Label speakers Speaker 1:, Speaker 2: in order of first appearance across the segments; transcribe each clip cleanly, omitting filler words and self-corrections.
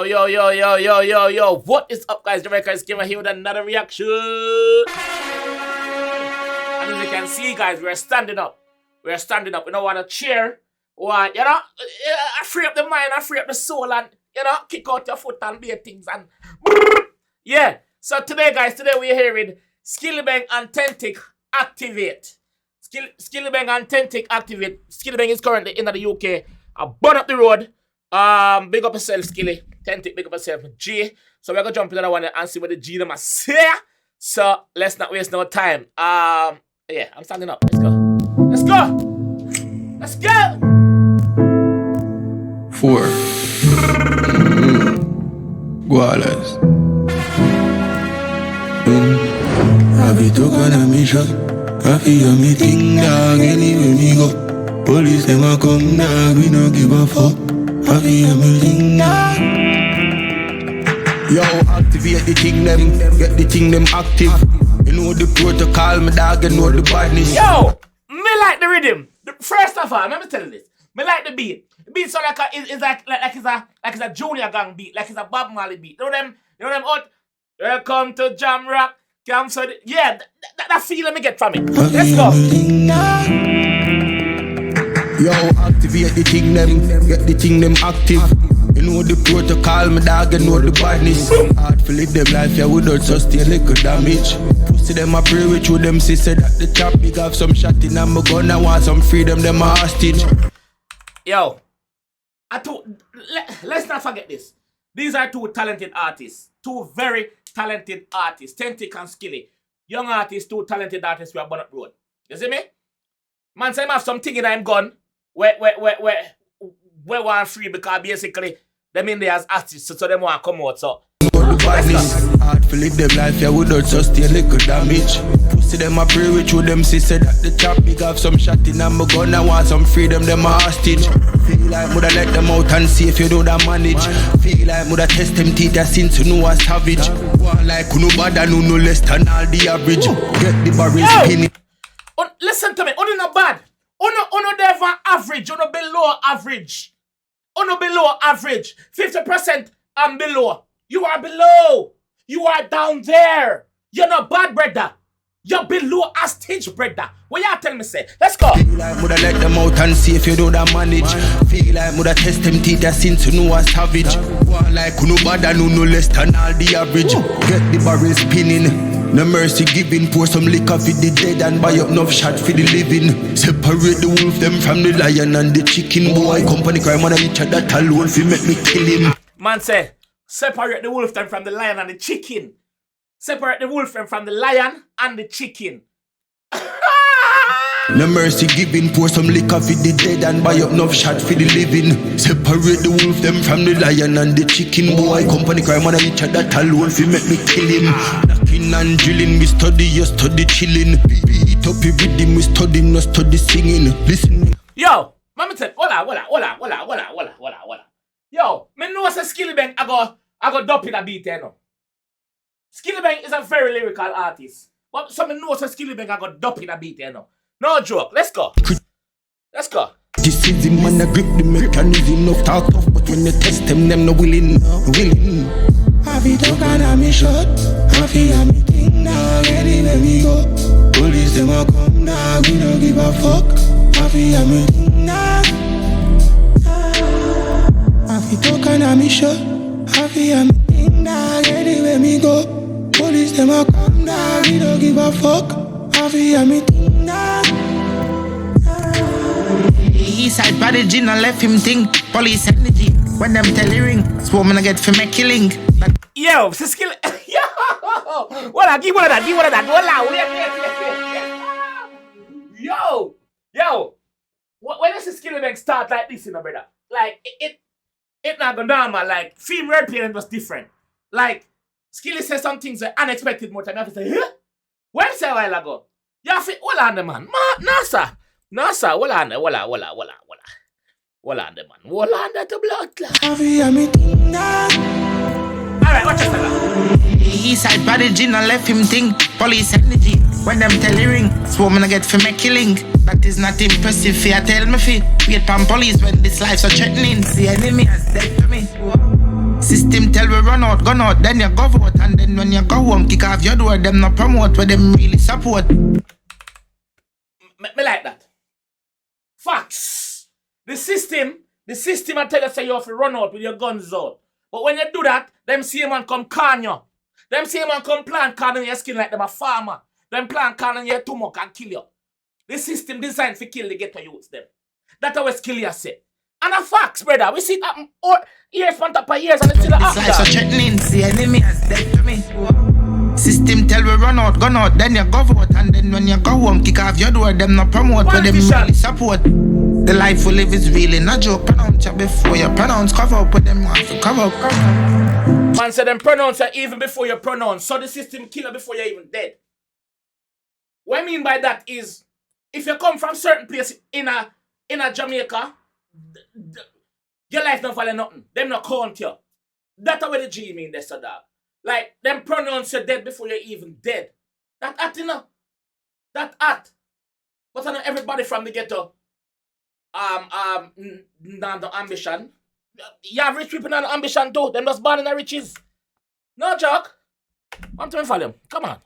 Speaker 1: Yo. What is up, guys? Jamaica's King here with another reaction. And as you can see, guys, we're standing up. We don't want to cheer. Why? I free up the mind, I free up the soul, and, kick out your foot and do things. And yeah. So today, guys, we're hearing Skillibeng and 𝐑𝐂𝐂𝐂𝐓𝐈𝐎𝐍 activate. Skillibeng and 𝐑𝐂𝐂𝐂𝐓𝐿𝐎𝐑 activate. Skillibeng is currently in the UK. I burn up the road. Big up yourself, Skilly. 𝐑𝐂𝐂𝐂𝐓𝐈𝐎���, big up yourself, G. So we're gonna jump into that one and see what the G them are say. So let's not waste no time. Yeah, I'm standing up. Let's go.
Speaker 2: 4 𝐑𝐄𝐀𝐂𝐓𝐈𝐎𝐍. I be talking on me shot. I feel me thing dog anywhere me go. Police them a come dog, we no give a fuck. I feel me thing dog. Yo, activate the thing them, get the thing them active. You know the protocol, my dog, you know the badness.
Speaker 1: Yo, me like the rhythm. First of all, let me tell you this. Me like the beat. The beat sound like it's a junior gang beat, like it's a Bob Marley beat. You know them out. Welcome to Jam Rock. Yeah, that feeling me get from it. Let's go.
Speaker 2: Yo, activate the thing them, get the thing them active. You know the protocol, my dog, you know the badness. Hard to live them life, yeah, without sustain little damage. Pussy them a pray with you, them sister that the chop big have some shot in and my gun, I want some freedom, them a hostage.
Speaker 1: Yo, let's not forget this. These are two talented artists. Two very talented artists. 𝐑𝐂𝐂𝐂𝐓𝐈𝐎��� and Skilly. Young artists, two talented artists we are born up road. You see me? Man say him have something in him gun where want free because basically them in there as artists, so them want to come out. So
Speaker 2: hard to live them life, yeah, without sustain little damage. Pussy them a pray with you, them sister that the chop big have some shot in and my gun, I want some freedom, them a hostage. Feel like woulda let them out and see if you do that manage. Feel like woulda test them teeth since you know a savage. One like no bad and no less than all the average. Get the barrel spinning.
Speaker 1: Listen to me, uno not bad. Uno never average, uno below average. Uno below average. 50% and below. You are below. You are down there. You're not bad, brother. You're below a stage, brother. What y'all tell me say? Let's go.
Speaker 2: Feel like woulda let them out and see if you do that manage. Feel like woulda test them teeth since you know a savage. One like no bad and no less than all the average. Get the barrel spinning. No mercy giving, pour some liquor for the dead and buy up enough shot for the living. Separate the wolf them from the lion and the chicken. Boy, company crime on each other alone fi make me kill him.
Speaker 1: Man say, separate the wolf them from the lion and the chicken. Separate the wolf them from the lion and the chicken.
Speaker 2: No mercy giving, pour some liquor for the dead and buy up enough shot for the living. Separate the wolf them from the lion and the chicken. Boy, company crime on each other alone fi make me kill him. Knocking and drilling, we study, you study chilling. Beat up your rhythm, we study, no study singing. Listen.
Speaker 1: Yo, mama tell, hola. Yo, me know say Skillibeng I go dop in a beat there no. Skillibeng is a very lyrical artist. But so me know say Skillibeng I go dop in a beat there no. No joke. Let's go.
Speaker 2: This is the man that grip the mechanism of talk tough, but when you test them no willing. Have it all kind of me shot. Have it on me thing now, ready when we go. Police them a come now, we don't give a fuck. Have it on me thing now. Have it all kind of me shot. Have it on me thing now, ready when we go. Police them a come now, we don't give a fuck. Have it on me thing now.
Speaker 3: Eastside body gin and left him think. Police energy when them tell you ring. Swoman I get for me killing.
Speaker 1: Yo, this skill. Yo, give one of that. Yo. When does the Skillibeng start like this, brother? Like it not go normal. Like film red parent was different. Like Skilly says some things that unexpected more time. I have to say, huh? When say a while ago? You have to hold on the man. No, sir. Hold on the man. Hold on the blood clot. Alright, watch this.
Speaker 3: Eastside body gin and left him think. Police energy when them tell you ring. Swoman I get for me killing. That is not impressive. Fear tell me fi. Wait pan police when this life's so threatening. The enemy has dead to me. System tell we run out, gun out, then you go out. And then when you go home, kick off your door, them not promote where them really support.
Speaker 1: Me like that. Facts. The system I tell you say you have to run out with your guns out. But when you do that, them same man come can you. Them same man come plant can on your skin like them a farmer. Them plant can on your tumor can kill you. The system designed to kill the ghetto youths them. That's how skill you say. And a facts, brother. We see it happen years on top of years and it's still
Speaker 3: This life so threatening, see enemy as dead to me. System tell we run out, gun out, then you go out. And then when you go home, kick off your door, them not promote where them really support. The life we live is really not joke. Pronounce it before you pronounce, cover up with them want to cover up.
Speaker 1: Man said them pronounce it even before you pronounce. So the system kill you before you're even dead. What I mean by that is, if you come from certain place in a Jamaica, your life not value nothing. Them not count you. That's what the G mean, that's a dog. Like, them pronounce you dead before you're even dead. That at, you know. That at. But I know everybody from the ghetto, no ambition. You have rich people and ambition too. Them just born in the riches. No joke. Want to me volume? Come on.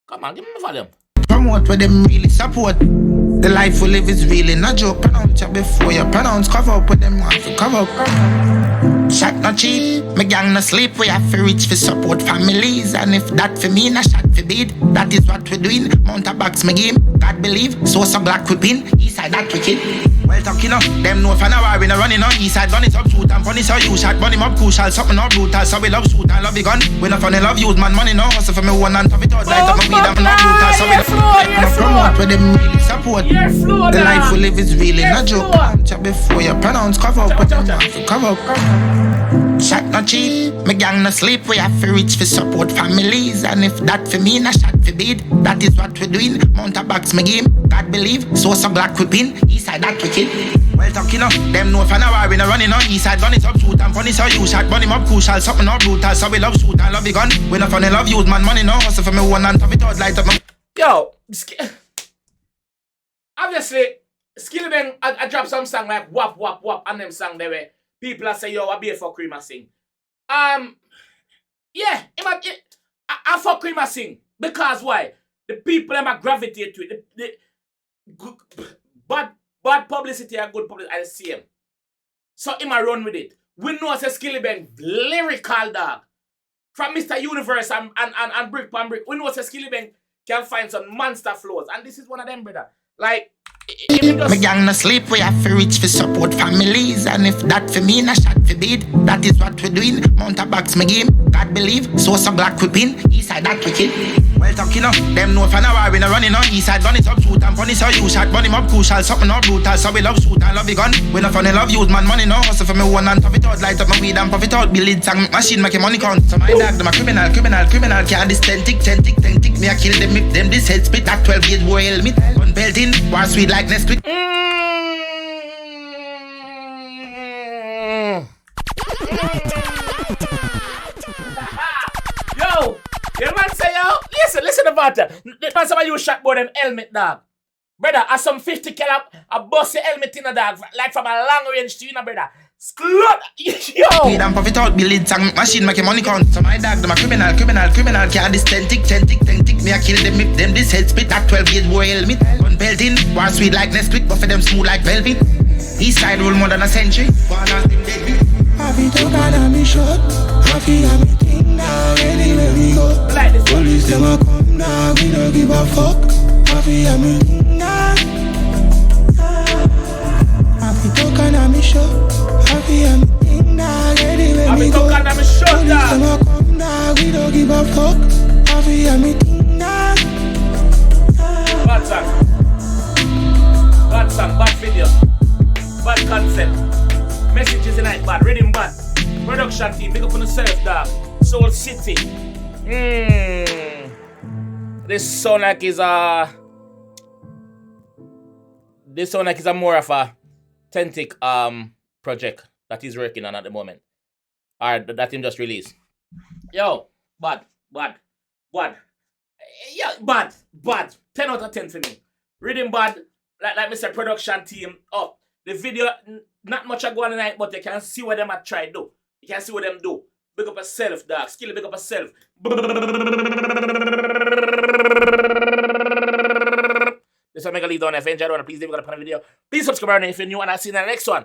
Speaker 1: Come on, give me volume.
Speaker 3: Promote where them really support. The life we live is really not joke. Pronounce it before you pronounce, cover up with them want to cover up. Shot not cheap, my gang no sleep. We have to reach for support families. And if that for me, na shot for beat. That is what we're doing. Mount a box my game. God believe, so some black whipping. Eastside that wicked. Well talking up, them know for now we no running on. Eastside gun it up, shoot and funny so you shot. Burn him up crucial, something not brutal. So we love shoot and love the gun. We not funny love use man money no hustle for me one and tough it out. Light up my weed and not brutal. So we not promote where them really support. The life we live is really not joke. Pronounce it before you pronounce, cover up with them want to cover up. Shot not cheap, my gang no sleep. We have to reach for support families. And if that for me, na shot for beat. That is what we're doing. Mount a box my game. God believe, so some black whipping. Eastside that wicked. Well talking up, them know for now we no running on. Eastside gun it up, shoot and funny so you shot. Burn him up crucial, something not brutal. So we love shoot and love the gun. We not funny love use man money no hustle for me one and tough it out. Light up my...
Speaker 1: Yo, obviously, Skillibeng I dropped some song like Wap Wap Wap and them song there where people are say yo, I be for Cream I sing. Yeah, I for Cream I sing. Because why? The people them a gravitate to it. Bad publicity and good publicity, I see him. So him a run with it. We know as a Skillibeng, lyrical dog. From Mr. Universe and Brick Pan Brick, we know as a Skillibeng can find some monster flows. And this is one of them, brother. Like,
Speaker 3: my gang no sleep, we have to reach for support families. And if that for me, na shot for beat. That is what we're doing. Mount a box my game. God believe, so some black whipping. Eastside that wicked. Well talking up, them know for now we no running on. Eastside gun it up, shoot and funny so you shot. Burn him up crucial, something not brutal. So we love shoot and love the gun. We no funny love use man money no hustle for me one and tough it out. Light up my weed and puff it out. Build it sang machine make your money count. So my dog, them a criminal. Can't this 10 tick. Me a kill them, make them this head spit. That 12 gauge boy helmet. Gun belt in, war sweet like Nesquik.
Speaker 1: Yo, the man say yo, listen about that. The man say you shot more than helmet dog. Brother, as some 50 cal a bust your helmet in a dog, like from a long range to you, brother. Slut! Yo!
Speaker 3: Weed and puff it out, build it sang machine make your money count. So my dog, them a criminal. Can't this 10 tick. Me a kill them, make them this head spit. That 12 gauge boy helmet. Gun belt in, war sweet like Nesquik, but for them smooth like velvet. Eastside roll more than a century.
Speaker 4: Happy to God and me shot. Happy and me thing now. Anywhere we go.
Speaker 1: Like this.
Speaker 4: Police them a come now. We don't give a fuck. Happy and me thing now. Happy to God and me shot. Happy and me thing now. Anywhere we go.
Speaker 1: Police them
Speaker 4: a come now. We don't give a fuck. Happy and me thing now.
Speaker 1: Bad song, bad video, bad concept. Messages tonight, bad, rhythm bad. Production team, big up on yourself, dog. Soul City. This sound like is a more of a authentic project that he's working on at the moment. Or that him just released. Yo, bad. Yeah, bad. 10 out of 10 for me. Rhythm bad, like Mr. Production team up. The video, not much I go on tonight, but you can see what them I try to do. You can see what them do. Big up yourself, dog. Skilly, big up yourself. This one make a leave down. If you enjoyed one, please leave a like on the video. Please subscribe if you're new, and I'll see you in the next one.